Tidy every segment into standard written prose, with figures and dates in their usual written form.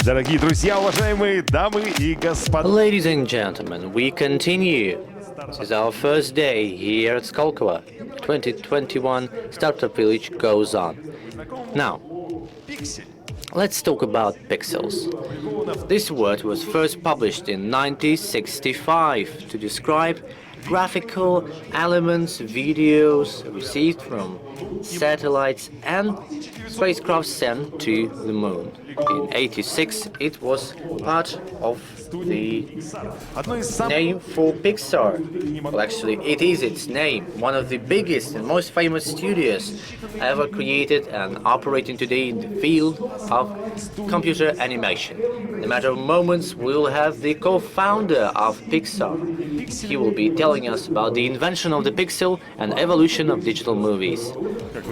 Дорогие друзья, уважаемые дамы и господа. Ladies and gentlemen, we continue. This is our first day here at Skolkovo. 2021 Startup Village goes on. Now, let's talk about pixels. This word was first published in 1965 to describe graphical elements, videos received from satellites and spacecraft sent to the moon. In '86, it was part of the name for Pixar. Well, actually, it is its name. One of the biggest and most famous studios ever created and operating today in the field of computer animation. In a matter of moments, we will have the co-founder of Pixar. He will be telling us about the invention of the pixel and evolution of digital movies.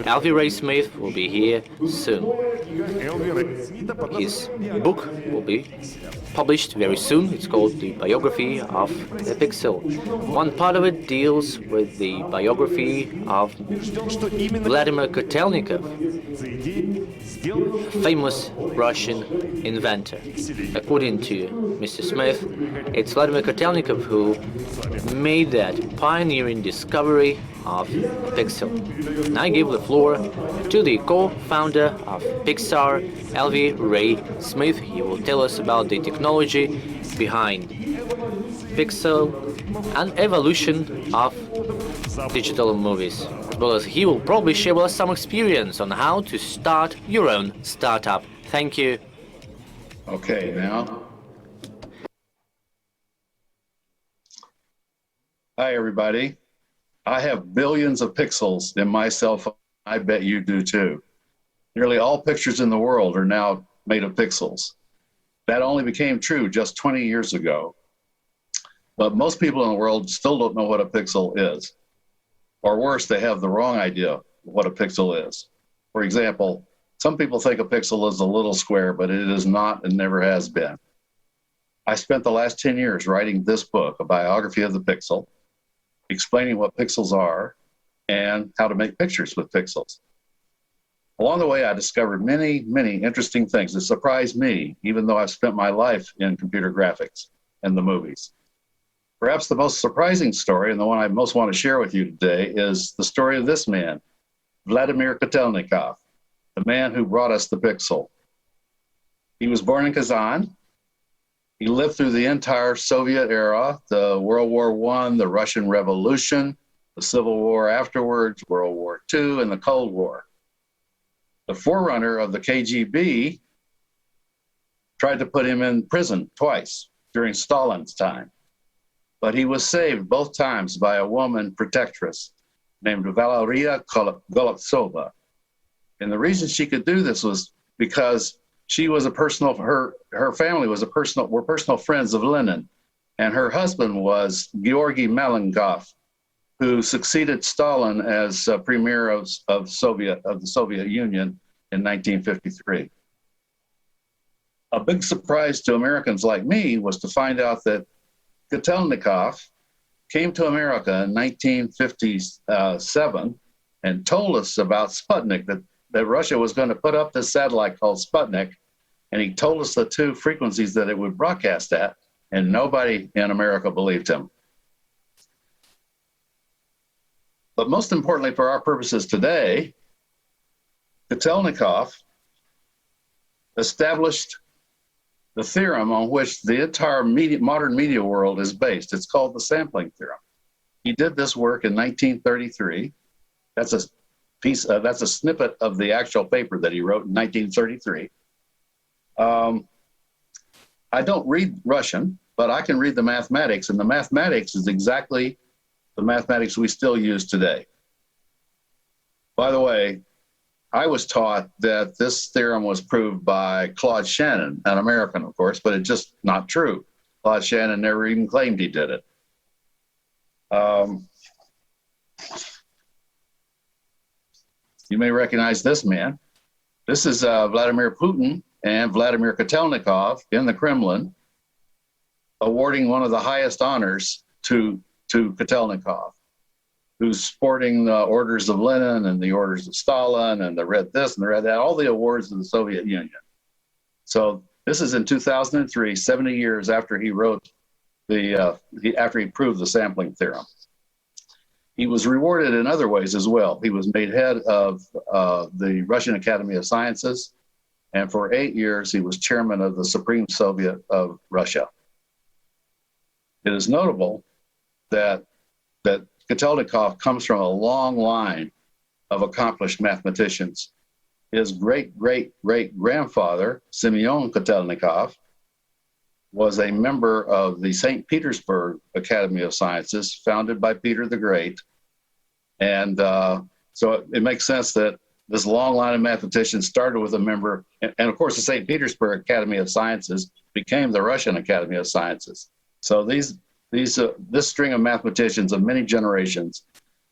Alvy Ray Smith will be here soon. His book will be published very soon. It's called The Biography of the Pixel. One part of it deals with the biography of Vladimir Kotelnikov, a famous Russian inventor. According to Mr. Smith, it's Vladimir Kotelnikov who made that pioneering discovery of the pixel. And I give the floor to the co-founder of Pixar, Alvy Ray Smith. He will tell us about the technology behind pixel and evolution of digital movies. As well as he will probably share with us some experience on how to start your own startup. Thank you. Okay, now. Hi, everybody. I have billions of pixels in my cell phone. I bet you do too. Nearly all pictures in the world are now made of pixels. That only became true just 20 years ago. But most people in the world still don't know what a pixel is. Or worse, they have the wrong idea of what a pixel is. For example, some people think a pixel is a little square, but it is not and never has been. I spent the last 10 years writing this book, A Biography of the Pixel, explaining what pixels are and how to make pictures with pixels. Along the way, I discovered many, many interesting things that surprised me, even though I've spent my life in computer graphics and the movies. Perhaps the most surprising story, and the one I most want to share with you today, is the story of this man, Vladimir Kotelnikov, the man who brought us the pixel. He was born in Kazan. He lived through the entire Soviet era, the World War I, the Russian Revolution, the Civil War afterwards, World War II, and the Cold War. The forerunner of the KGB tried to put him in prison twice during Stalin's time, but he was saved both times by a woman protectress named Valeria Golubtsova. And the reason she could do this was because she was her family was were personal friends of Lenin, and her husband was Georgy Malenkov, who succeeded Stalin as premier of the Soviet Union in 1953. A big surprise to Americans like me was to find out that Kotelnikov came to America in 1957 and told us about Sputnik, that Russia was going to put up this satellite called Sputnik, and he told us the two frequencies that it would broadcast at, and nobody in America believed him. But most importantly for our purposes today, Kotelnikov established the theorem on which the entire modern media world is based. It's called the sampling theorem. He did this work in 1933. That's a snippet of the actual paper that he wrote in 1933. I don't read Russian, but I can read the mathematics, and the mathematics is exactly the mathematics we still use today. By the way, I was taught that this theorem was proved by Claude Shannon, an American, of course, but it's just not true. Claude Shannon never even claimed he did it. You may recognize this man. This is Vladimir Putin and Vladimir Kotelnikov in the Kremlin awarding one of the highest honors to Kotelnikov, who's sporting the orders of Lenin and the orders of Stalin and the red this and the red that, all the awards of the Soviet Union. So This is in 2003, 70 years after he wrote after he proved the sampling theorem. He was rewarded in other ways as well. He was made head of the Russian Academy of Sciences, and for 8 years he was chairman of the Supreme Soviet of Russia. It is notable that Kotelnikov comes from a long line of accomplished mathematicians. His great-great-great-grandfather, Simeon Kotelnikov, was a member of the St. Petersburg Academy of Sciences, founded by Peter the Great. And so it makes sense that this long line of mathematicians started with a member, and of course the St. Petersburg Academy of Sciences became the Russian Academy of Sciences. So this string of mathematicians of many generations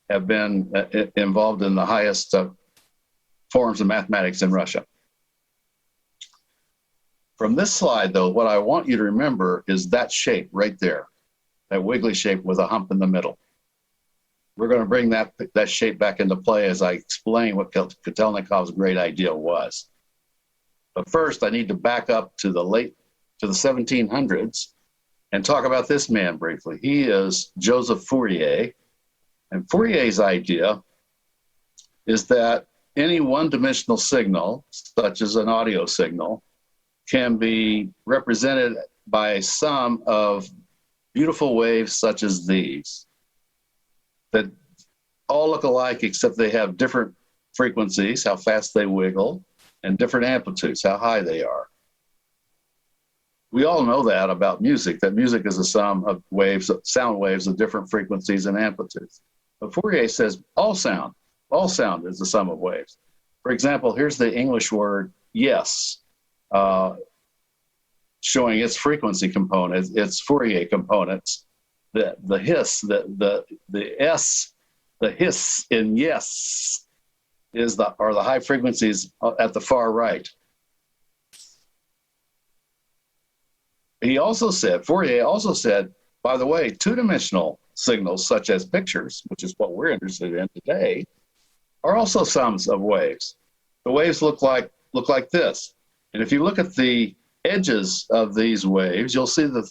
have been involved in the highest forms of mathematics in Russia. From this slide, though, what I want you to remember is that shape right there, that wiggly shape with a hump in the middle. We're going to bring that shape back into play as I explain what Kotelnikov's great idea was. But first, I need to back up to the 1700s and talk about this man briefly. He is Joseph Fourier, and Fourier's idea is that any one-dimensional signal, such as an audio signal, can be represented by a sum of beautiful waves such as these, that all look alike except they have different frequencies, how fast they wiggle, and different amplitudes, how high they are. We all know that about music, that music is a sum of waves, sound waves of different frequencies and amplitudes. But Fourier says all sound is the sum of waves. For example, here's the English word yes, showing its frequency components, its Fourier components. The hiss, the S, the hiss in yes are the high frequencies at the far right. Fourier also said, by the way, two-dimensional signals such as pictures, which is what we're interested in today, are also sums of waves. The waves look like this. And if you look at the edges of these waves, you'll see that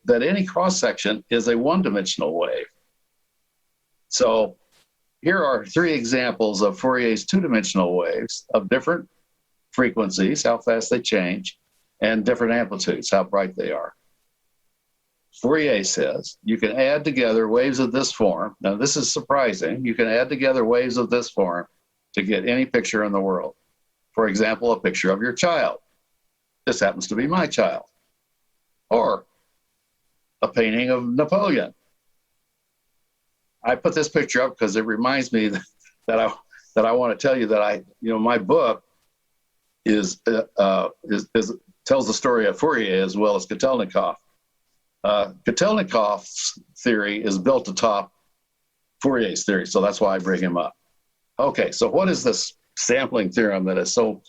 that any cross-section is a one-dimensional wave. So here are 3 examples of Fourier's two-dimensional waves of different frequencies, how fast they change, and different amplitudes, how bright they are. Fourier says you can add together waves of this form. Now this is surprising. You can add together waves of this form to get any picture in the world. For example, a picture of your child. This happens to be my child. Or a painting of Napoleon. I put this picture up because it reminds me that I want to tell you that my book tells the story of Fourier as well as Kotelnikov. Kotelnikov's theory is built atop Fourier's theory, so that's why I bring him up. Okay, so what is this sampling theorem that is so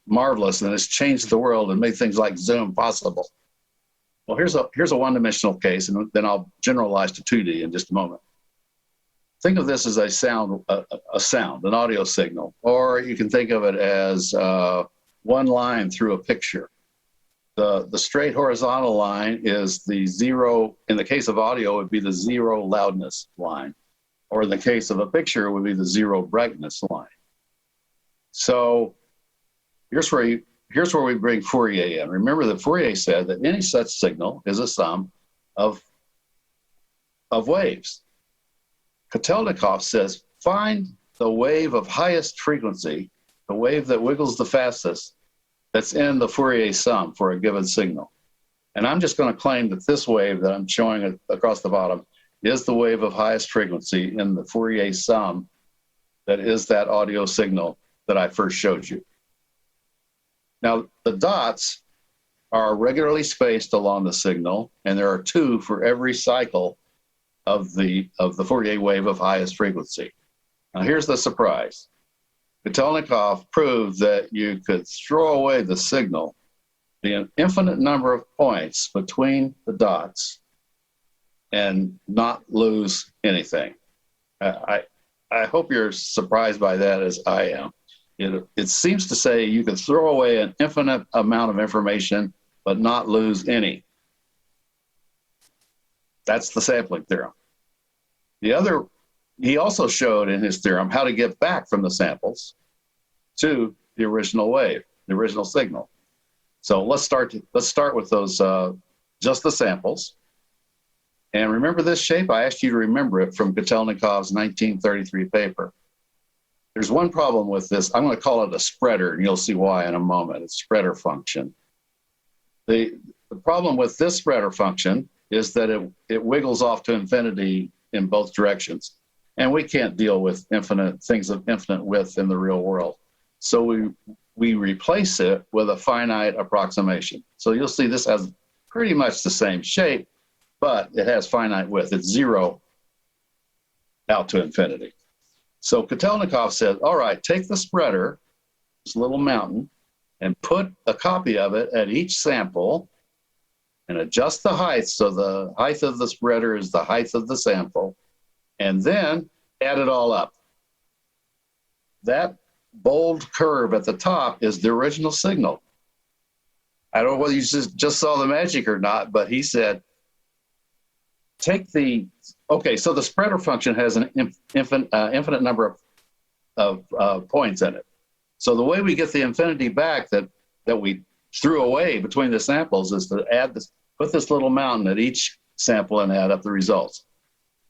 marvelous and has changed the world and made things like Zoom possible? Well, here's a one-dimensional case, and then I'll generalize to 2D in just a moment. Think of this as a sound, an audio signal, or you can think of it as one line through a picture. The straight horizontal line is the zero. In the case of audio, it would be the zero loudness line, or in the case of a picture, it would be the zero brightness line. So here's where we bring Fourier in. Remember that Fourier said that any such signal is a sum of waves. Kotelnikov says, find the wave of highest frequency, the wave that wiggles the fastest, that's in the Fourier sum for a given signal. And I'm just going to claim that this wave that I'm showing across the bottom is the wave of highest frequency in the Fourier sum that is that audio signal that I first showed you. Now, the dots are regularly spaced along the signal, and there are 2 for every cycle of the Fourier wave of highest frequency. Now, here's the surprise. Kotelnikov proved that you could throw away the signal, the infinite number of points between the dots, and not lose anything. I hope you're surprised by that as I am. It seems to say you can throw away an infinite amount of information, but not lose any. That's the sampling theorem. He also showed in his theorem how to get back from the samples to the original wave, the original signal. So let's start with those, just the samples. And remember this shape? I asked you to remember it from Kotelnikov's 1933 paper. There's one problem with this. I'm going to call it a spreader, and you'll see why in a moment. It's spreader function. The problem with this spreader function is that it wiggles off to infinity in both directions. And we can't deal with things of infinite width in the real world. So we replace it with a finite approximation. So you'll see this has pretty much the same shape, but it has finite width. It's 0 out to infinity. So Kotelnikov said, all right, take the spreader, this little mountain, and put a copy of it at each sample and adjust the height. So the height of the spreader is the height of the sample, and then add it all up. That bold curve at the top is the original signal. I don't know whether you just saw the magic or not, but he said, so the spreader function has an infinite number of points in it. So the way we get the infinity back that we threw away between the samples is to put this little mountain at each sample and add up the results.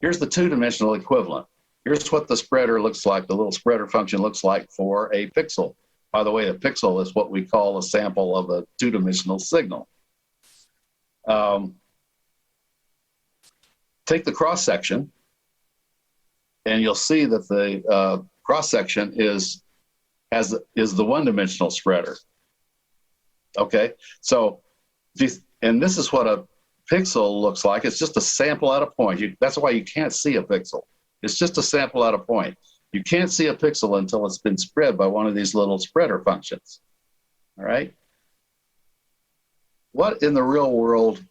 Here's the two-dimensional equivalent. Here's what the spreader looks like, the little spreader function looks like for a pixel. By the way, a pixel is what we call a sample of a two-dimensional signal. Take the cross-section, and you'll see that the cross-section is the one-dimensional spreader. Okay, so, and this is what a pixel looks like. It's just a sample at a point. That's why you can't see a pixel. It's just a sample at a point. You can't see a pixel until it's been spread by one of these little spreader functions. All right? What in the real world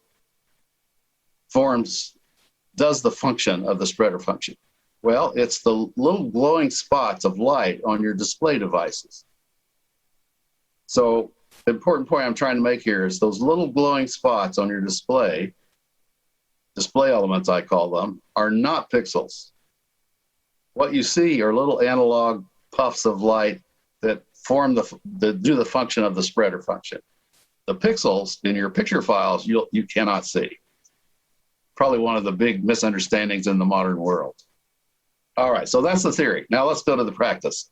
does the function of the spreader function? Well, it's the little glowing spots of light on your display devices. So the important point I'm trying to make here is those little glowing spots on your display elements, I call them, are not pixels. What you see are little analog puffs of light that do the function of the spreader function. The pixels in your picture files, you cannot see. Probably one of the big misunderstandings in the modern world. All right, so that's the theory. Now let's go to the practice.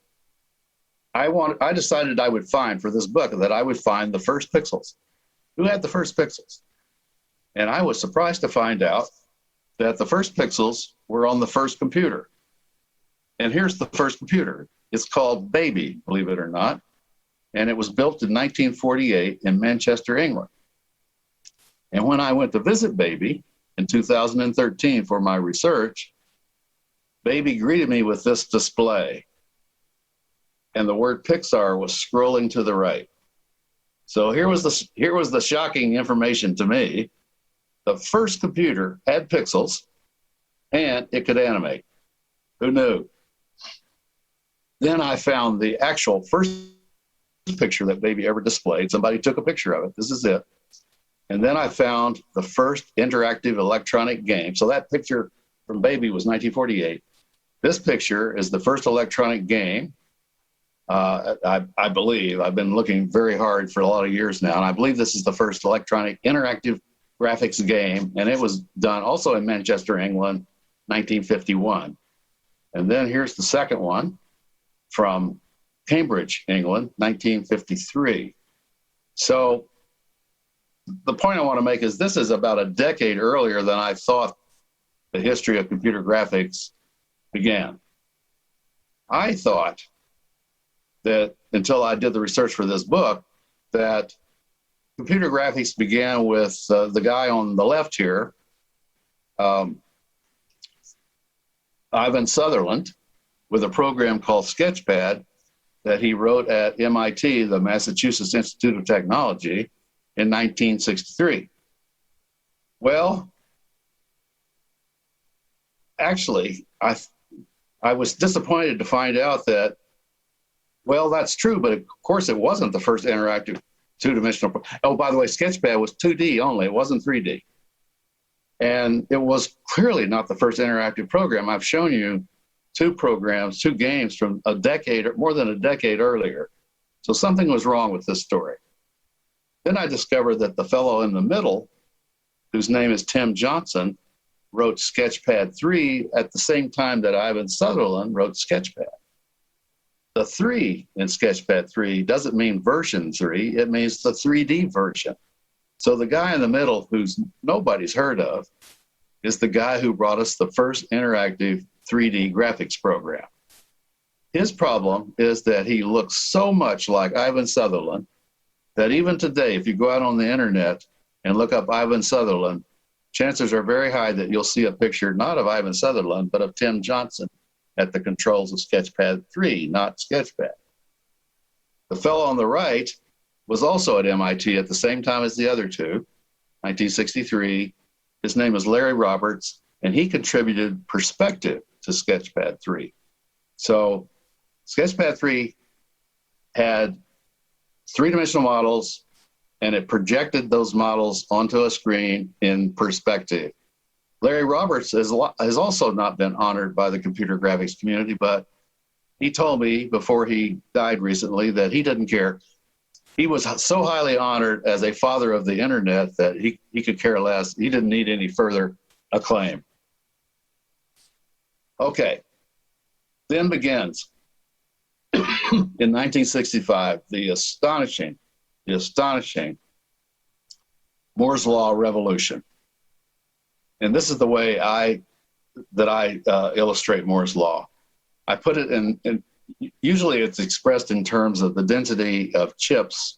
I decided I would find for this book that I would find the first pixels. Who had the first pixels? And I was surprised to find out that the first pixels were on the first computer. And here's the first computer. It's called Baby, believe it or not. And it was built in 1948 in Manchester, England. And when I went to visit Baby in 2013 for my research, Baby greeted me with this display. And the word Pixar was scrolling to the right. So here was the shocking information to me. The first computer had pixels and it could animate. Who knew? Then I found the actual first picture that Baby ever displayed. Somebody took a picture of it. This is it. And then I found the first interactive electronic game. So that picture from Baby was 1948. This picture is the first electronic game. I believe, I've been looking very hard for a lot of years now, and I believe this is the first electronic interactive graphics game, and it was done also in Manchester, England, 1951. And then here's the second one from Cambridge, England, 1953. So the point I want to make is this is about a decade earlier than I thought the history of computer graphics began. I thought that until I did the research for this book, that computer graphics began with the guy on the left here, Ivan Sutherland, with a program called Sketchpad that he wrote at MIT, the Massachusetts Institute of Technology, in 1963. Well, actually, I was disappointed to find out that Well, that's true, but of course it wasn't the first interactive two-dimensional. Oh, by the way, Sketchpad was 2D only. It wasn't 3D. And it was clearly not the first interactive program. I've shown you two games from a decade or more than a decade earlier. So something was wrong with this story. Then I discovered that the fellow in the middle, whose name is Tim Johnson, wrote Sketchpad 3 at the same time that Ivan Sutherland wrote Sketchpad. The 3 in Sketchpad 3 doesn't mean version 3, it means the 3D version. So the guy in the middle, who's nobody's heard of, is the guy who brought us the first interactive 3D graphics program. His problem is that he looks so much like Ivan Sutherland that even today, if you go out on the internet and look up Ivan Sutherland, chances are very high that you'll see a picture not of Ivan Sutherland, but of Tim Johnson at the controls of Sketchpad 3, not Sketchpad. The fellow on the right was also at MIT at the same time as the other two, 1963. His name is Larry Roberts, and he contributed perspective to Sketchpad 3. So Sketchpad 3 had three-dimensional models, and it projected those models onto a screen in perspective. Larry Roberts has also not been honored by the computer graphics community, but he told me before he died recently that he didn't care. He was so highly honored as a father of the internet that he could care less. He didn't need any further acclaim. Okay, then begins in 1965, the astonishing Moore's Law revolution. And this is the way I illustrate Moore's Law. I put it in usually it's expressed in terms of the density of chips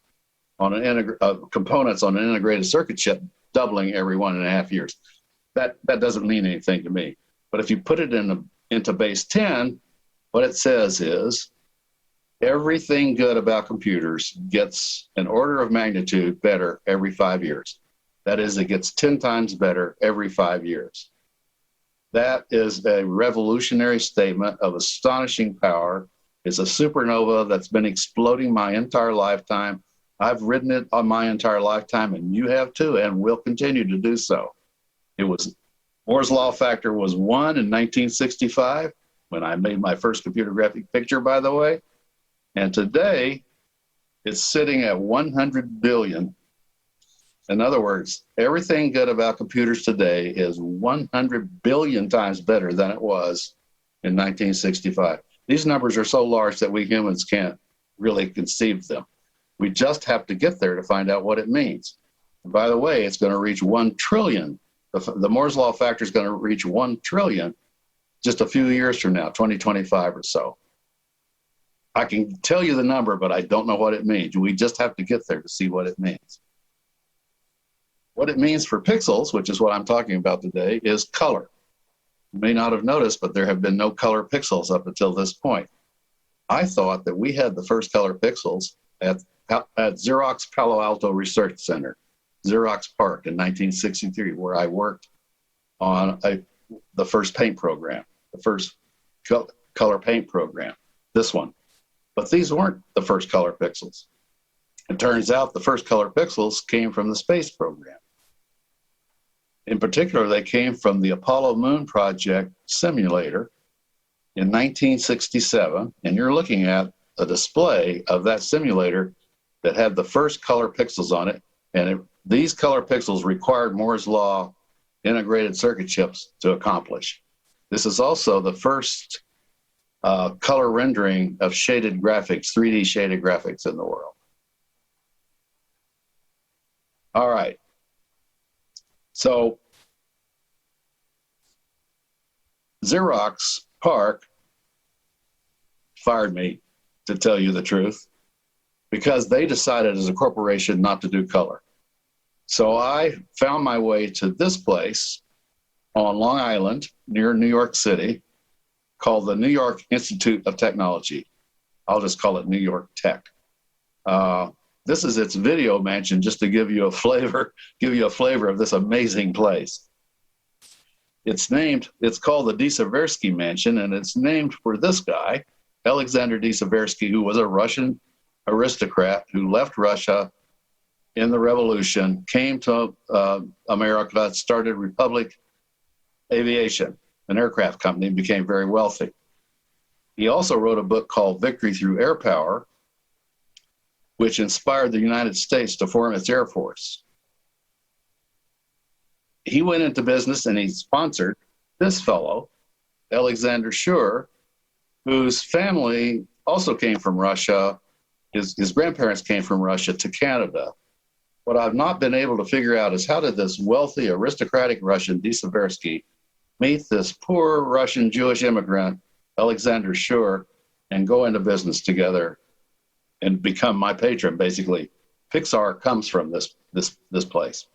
on components on an integrated circuit chip doubling every 1.5 years. That doesn't mean anything to me. But if you put it into base 10, what it says is everything good about computers gets an order of magnitude better every 5 years. That is, it gets 10 times better every 5 years. That is a revolutionary statement of astonishing power. It's a supernova that's been exploding my entire lifetime. I've ridden it on my entire lifetime, and you have too, and will continue to do so. Moore's Law factor was 1 in 1965, when I made my first computer graphic picture, by the way. And today, it's sitting at 100 billion. In other words, everything good about computers today is 100 billion times better than it was in 1965. These numbers are so large that we humans can't really conceive them. We just have to get there to find out what it means. And by the way, it's going to reach 1 trillion. The Moore's Law factor is going to reach 1 trillion just a few years from now, 2025 or so. I can tell you the number, but I don't know what it means. We just have to get there to see what it means. What it means for pixels, which is what I'm talking about today, is color. You may not have noticed, but there have been no color pixels up until this point. I thought that we had the first color pixels at Xerox Palo Alto Research Center, Xerox PARC in 1963, where I worked on the first paint program, the first color paint program, this one. But these weren't the first color pixels. It turns out the first color pixels came from the space program. In particular, they came from the Apollo Moon Project simulator in 1967, and you're looking at a display of that simulator that had the first color pixels on it, and these color pixels required Moore's Law integrated circuit chips to accomplish. This is also the first color rendering of shaded graphics, 3D shaded graphics in the world. All right. So Xerox PARC fired me, to tell you the truth, because they decided as a corporation not to do color. So I found my way to this place on Long Island near New York City called the New York Institute of Technology. I'll just call it New York Tech. This is its video mansion, just to give you a flavor of this amazing place. It's called the De Seversky Mansion, and it's named for this guy, Alexander D. Seversky, who was a Russian aristocrat who left Russia in the revolution, came to America, started Republic Aviation, an aircraft company, and became very wealthy. He also wrote a book called Victory Through Air Power, which inspired the United States to form its Air Force. He went into business and he sponsored this fellow, Alexander Schur, whose family also came from Russia. His grandparents came from Russia to Canada. What I've not been able to figure out is how did this wealthy, aristocratic Russian, D. Seversky, meet this poor Russian Jewish immigrant, Alexander Schur, and go into business together and become my patron, basically. Pixar comes from this place.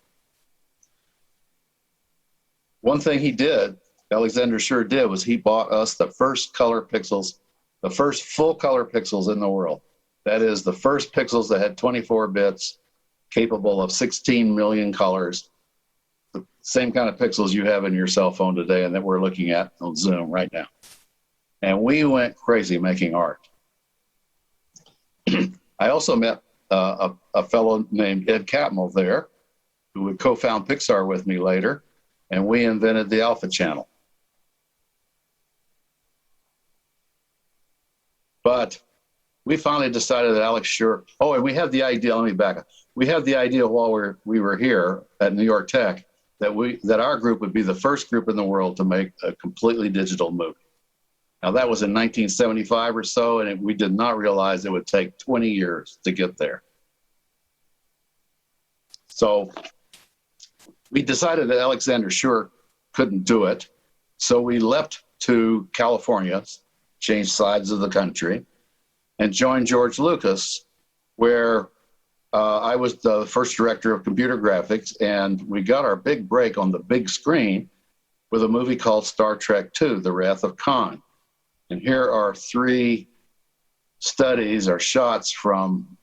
One thing he did, Alexander Schur did, was he bought us the first color pixels, the first full color pixels in the world. That is the first pixels that had 24 bits, capable of 16 million colors, the same kind of pixels you have in your cell phone today and that we're looking at on Zoom right now. And we went crazy making art. I also met a fellow named Ed Catmull there, who would co-found Pixar with me later, and we invented the Alpha Channel. But we finally decided that Alex Schur, and we had the idea, let me back up. We had the idea while we were here at New York Tech that our group would be the first group in the world to make a completely digital movie. Now that was in 1975 or so, and we did not realize it would take 20 years to get there. So we decided that Alexander Schur couldn't do it. So we left to California, changed sides of the country, and joined George Lucas, where I was the first director of computer graphics, and we got our big break on the big screen with a movie called Star Trek II, The Wrath of Khan. And here are 3 studies or shots from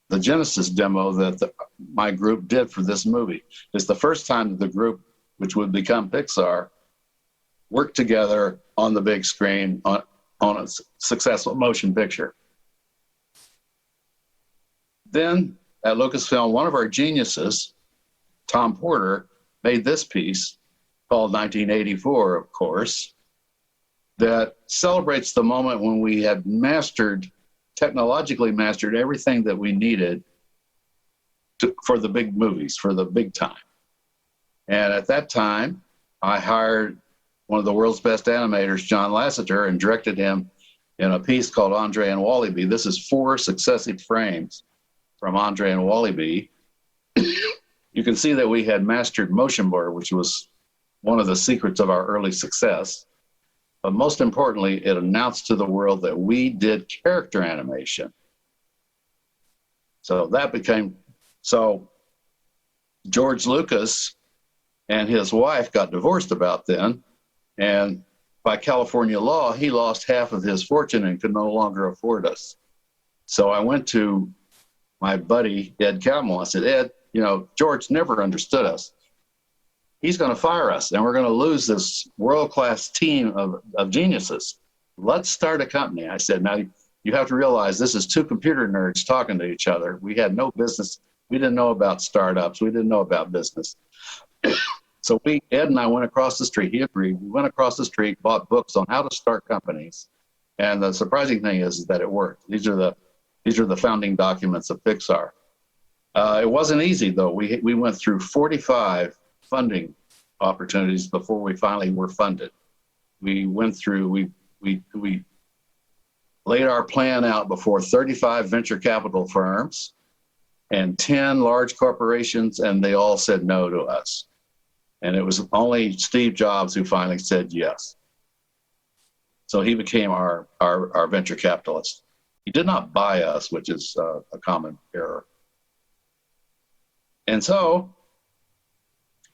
the Genesis demo that my group did for this movie. It's the first time that the group, which would become Pixar, worked together on the big screen on a successful motion picture. Then at Lucasfilm, one of our geniuses, Tom Porter, made this piece called 1984, of course, that celebrates the moment when we had technologically mastered everything that we needed for the big movies, for the big time. And at that time, I hired one of the world's best animators, John Lasseter, and directed him in a piece called Andre and Wally-B. This is 4 successive frames from Andre and Wally-B. You can see that we had mastered motion blur, which was one of the secrets of our early success. But most importantly, it announced to the world that we did character animation. So George Lucas and his wife got divorced about then, and by California law, he lost half of his fortune and could no longer afford us. So I went to my buddy, Ed Catmull. I said, Ed, George never understood us. He's going to fire us, and we're going to lose this world-class team of geniuses. Let's start a company. I said, now you have to realize this is 2 computer nerds talking to each other. We had no business. We didn't know about startups. We didn't know about business. So Ed and I went across the street. He agreed. We went across the street, bought books on how to start companies. And the surprising thing is that it worked. These are the founding documents of Pixar. It wasn't easy, though. We went through 45 funding opportunities before we finally were funded. We laid our plan out before 35 venture capital firms and 10 large corporations, and they all said no to us. And it was only Steve Jobs who finally said yes. So he became our venture capitalist. He did not buy us, which is a common error. And so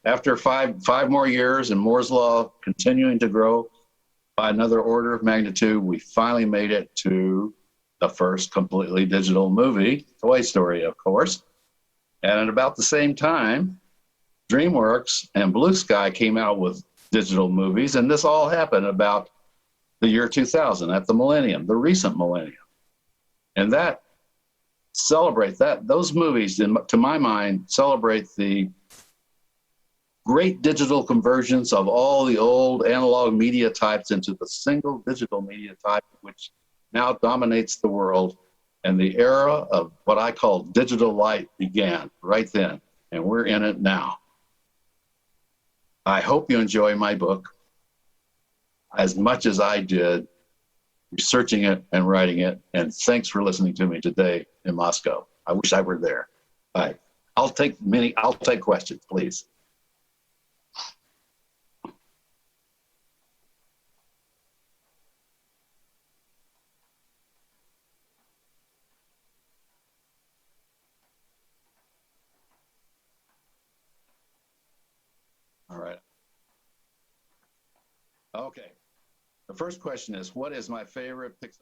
after five more years and Moore's Law continuing to grow by another order of magnitude, we finally made it to the first completely digital movie, Toy Story, of course. And at about the same time, DreamWorks and Blue Sky came out with digital movies, and this all happened about the year 2000, at the millennium, the recent millennium. And that those movies, to my mind, celebrate the great digital convergence of all the old analog media types into the single digital media type, which now dominates the world. And the era of what I call digital light began right then, and we're in it now. I hope you enjoy my book as much as I did researching it and writing it. And thanks for listening to me today in Moscow. I wish I were there. Bye. I'll take questions, please. All right. Okay. The first question is, what is my favorite Pixar?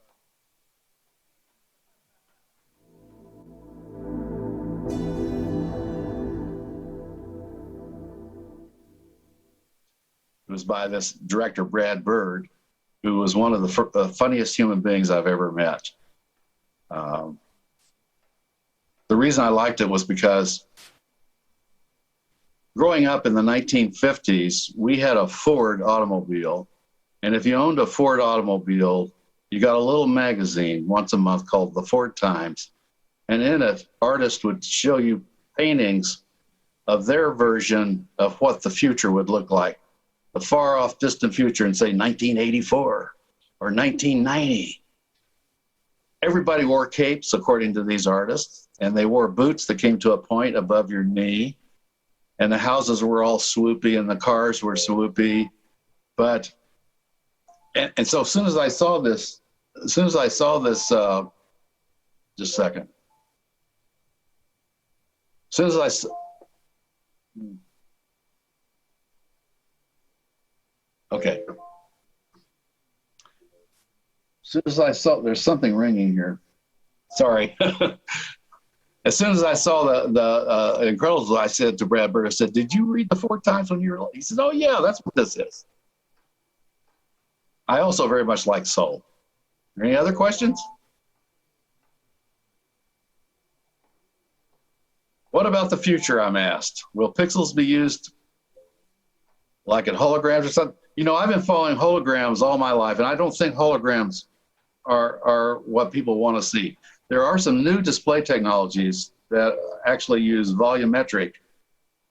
It was by this director, Brad Bird, who was one of the funniest human beings I've ever met. The reason I liked it was because growing up in the 1950s, we had a Ford automobile. And if you owned a Ford automobile, you got a little magazine once a month called the Ford Times. And in it, artists would show you paintings of their version of what the future would look like, the far off distant future, and say 1984 or 1990. Everybody wore capes, according to these artists, and they wore boots that came to a point above your knee. And the houses were all swoopy and the cars were swoopy. And so as soon as I saw this, just a second. As soon as okay. As soon as I saw, there's something ringing here. Sorry. As soon as I saw the Incredibles, I said to Brad Bird, I said, "Did you read the Ford Times when you were?" He said, "Oh yeah, that's what this is." I also very much like Soul. Any other questions? What about the future, I'm asked? Will pixels be used like in holograms or something? You know, I've been following holograms all my life, and I don't think holograms are what people want to see. There are some new display technologies that actually use volumetric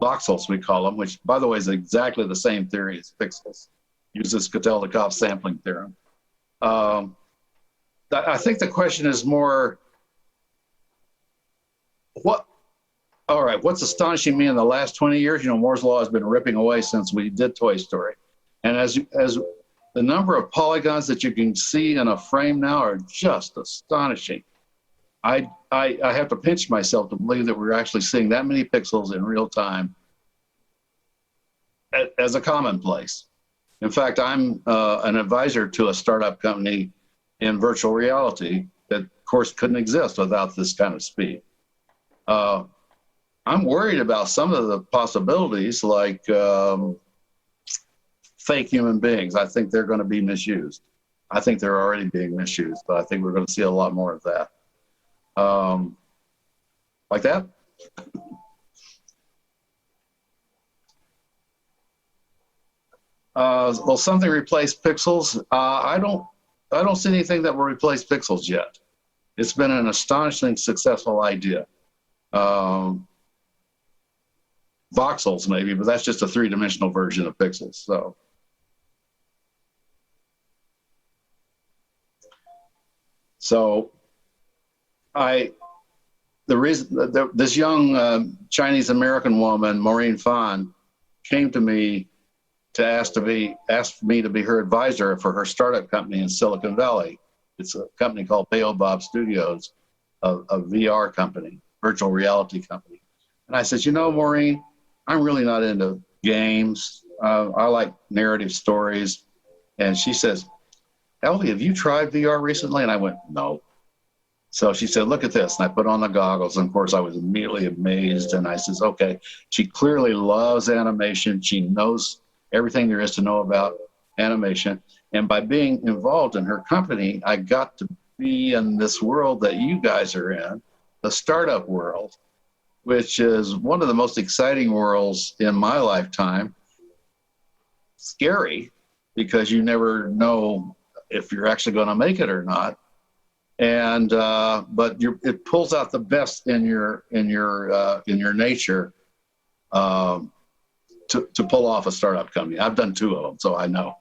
voxels, we call them, which, by the way, is exactly the same theory as pixels. Uses Kotelnikov sampling theorem. I think the question is more, what's astonishing me in the last 20 years, you know, Moore's Law has been ripping away since we did Toy Story. And as the number of polygons that you can see in a frame now are just astonishing. I have to pinch myself to believe that we're actually seeing that many pixels in real time as a commonplace. In fact, I'm an advisor to a startup company in virtual reality that, of course, couldn't exist without this kind of speed. I'm worried about some of the possibilities, like fake human beings. I think they're going to be misused. I think they're already being misused, but I think we're going to see a lot more of that. Like that? Will something replace pixels? I don't see anything that will replace pixels yet. It's been an astonishingly successful idea. Voxels maybe, but that's just a three-dimensional version of pixels. So the reason this young Chinese American woman, Maureen Fan, came to me to ask me to be her advisor for her startup company in Silicon Valley. It's a company called Baobab Studios, a VR company, virtual reality company. And I said, you know, Maureen, I'm really not into games. I like narrative stories. And she says, Alvy, have you tried VR recently? And I went, no. So she said, look at this. And I put on the goggles. And of course, I was immediately amazed. And I says, okay, she clearly loves animation. She knows everything there is to know about animation. And by being involved in her company, I got to be in this world that you guys are in, the startup world, which is one of the most exciting worlds in my lifetime. Scary, because you never know if you're actually going to make it or not. And but it pulls out the best in your nature to pull off a startup company. I've done 2 of them, so I know.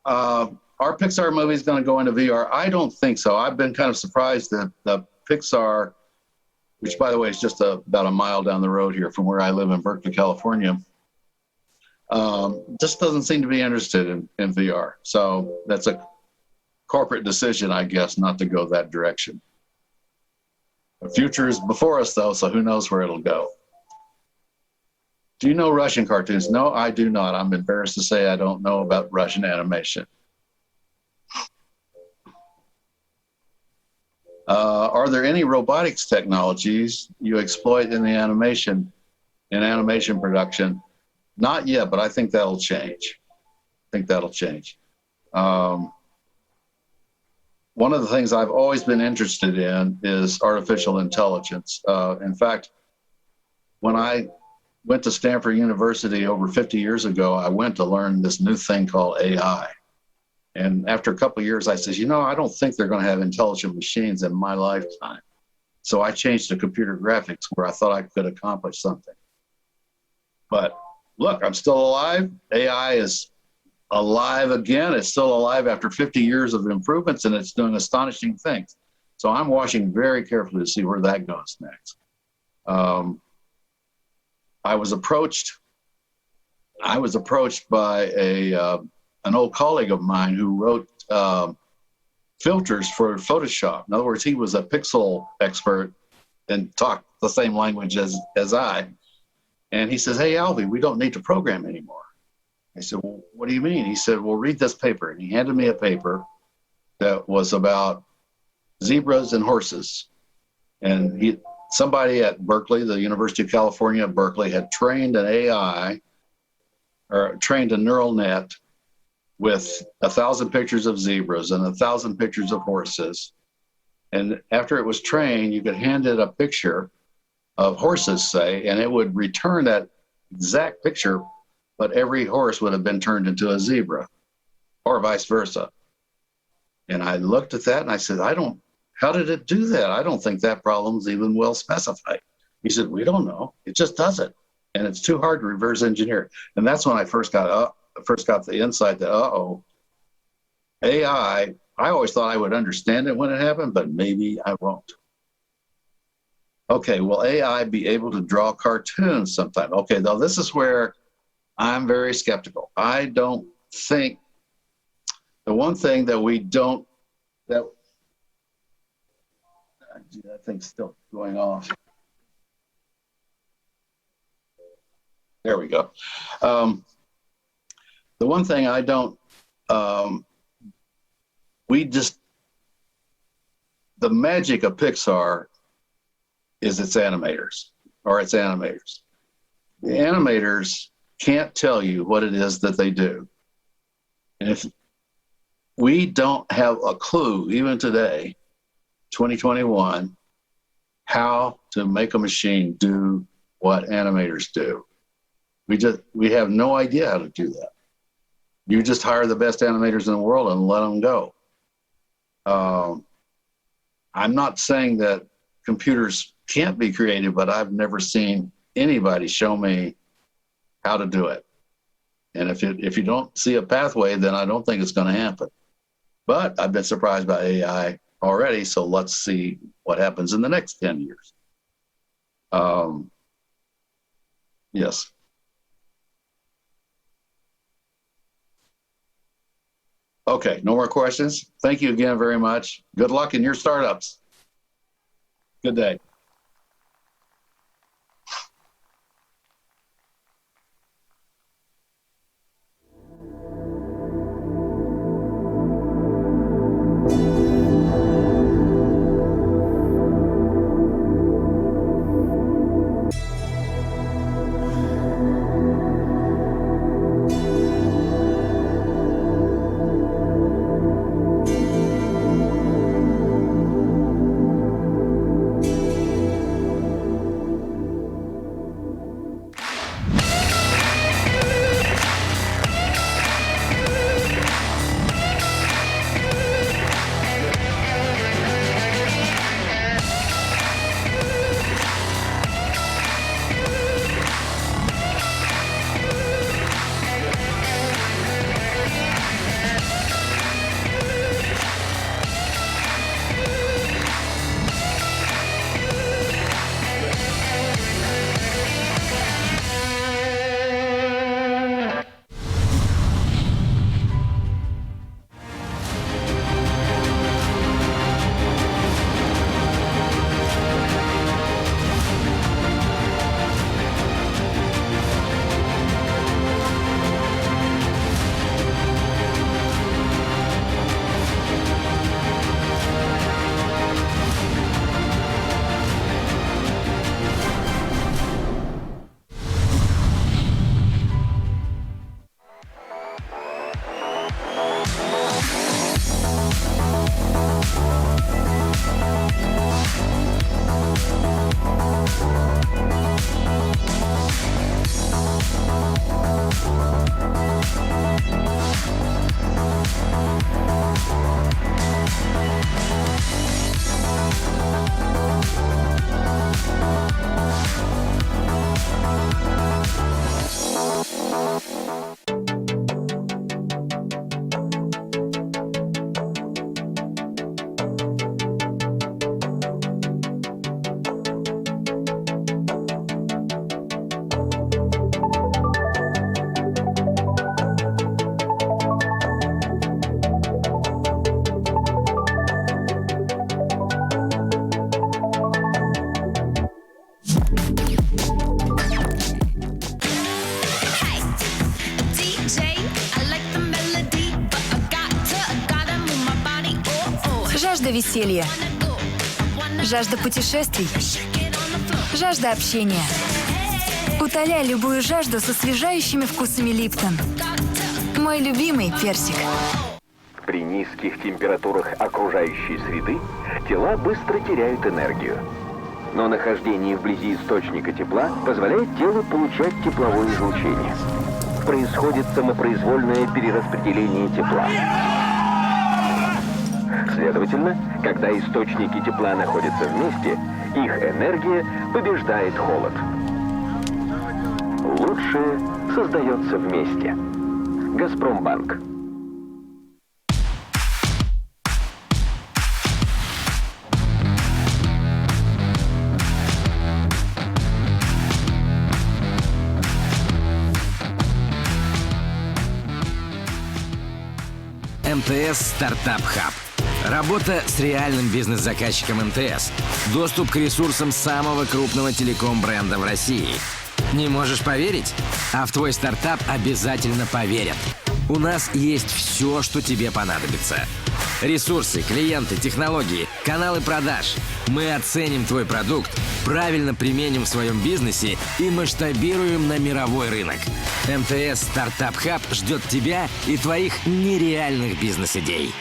Are Pixar movies going to go into VR? I don't think so. I've been kind of surprised that the Pixar, which by the way is just about a mile down the road here from where I live in Berkeley, California, just doesn't seem to be interested in VR. So that's a corporate decision, I guess, not to go that direction. The future is before us, though, so who knows where it'll go. Do you know Russian cartoons? No, I do not. I'm embarrassed to say I don't know about Russian animation. Are there any robotics technologies you exploit in the animation production? Not yet, but I think that'll change. One of the things I've always been interested in is artificial intelligence. In fact, when I went to Stanford University over 50 years ago, I went to learn this new thing called AI. And after a couple of years, I said, I don't think they're going to have intelligent machines in my lifetime. So I changed to computer graphics where I thought I could accomplish something. But look, I'm still alive. AI is alive again. It's still alive after 50 years of improvements, and it's doing astonishing things. So I'm watching very carefully to see where that goes next. I was approached by an old colleague of mine who wrote filters for Photoshop. In other words, he was a pixel expert and talked the same language as I. And he says, "Hey, Alvy, we don't need to program anymore." I said, "Well, what do you mean?" He said, "Well, read this paper." And he handed me a paper that was about zebras and horses. And somebody at Berkeley, the University of California at Berkeley, had trained an AI or trained a neural net with 1,000 pictures of zebras and 1,000 pictures of horses. And after it was trained, you could hand it a picture of horses, say, and it would return that exact picture, but every horse would have been turned into a zebra or vice versa. And I looked at that and I said, how did it do that? I don't think that problem's even well specified. He said, "We don't know. It just does it. And it's too hard to reverse engineer." And that's when I first got the insight that, AI, I always thought I would understand it when it happened, but maybe I won't. Okay, will AI be able to draw cartoons sometime? Okay, though this is where I'm very skeptical. I don't think, the one thing that that thing's still going off. There we go. The one thing I don't, the magic of Pixar is its animators. The animators can't tell you what it is that they do. And if we don't have a clue, even today, 2021, how to make a machine do what animators do. We have no idea how to do that. You just hire the best animators in the world and let them go. I'm not saying that computers can't be creative, but I've never seen anybody show me how to do it. And if you don't see a pathway, then I don't think it's going to happen. But I've been surprised by AI already, so let's see what happens in the next 10 years. Yes. Okay, no more questions. Thank you again very much. Good luck in your startups. Good day. веселья, жажда путешествий, жажда общения. Утоляй любую жажду с освежающими вкусами Липтон. Мой любимый персик. При низких температурах окружающей среды тела быстро теряют энергию. Но нахождение вблизи источника тепла позволяет телу получать тепловое излучение. Происходит самопроизвольное перераспределение тепла. Следовательно, когда источники тепла находятся вместе, их энергия побеждает холод. Лучшее создается вместе. Газпромбанк. МТС Стартап Хаб. Работа с реальным бизнес-заказчиком МТС. Доступ к ресурсам самого крупного телеком-бренда в России. Не можешь поверить? А в твой стартап обязательно поверят. У нас есть все, что тебе понадобится. Ресурсы, клиенты, технологии, каналы продаж. Мы оценим твой продукт, правильно применим в своем бизнесе и масштабируем на мировой рынок. МТС Стартап Хаб ждет тебя и твоих нереальных бизнес-идей.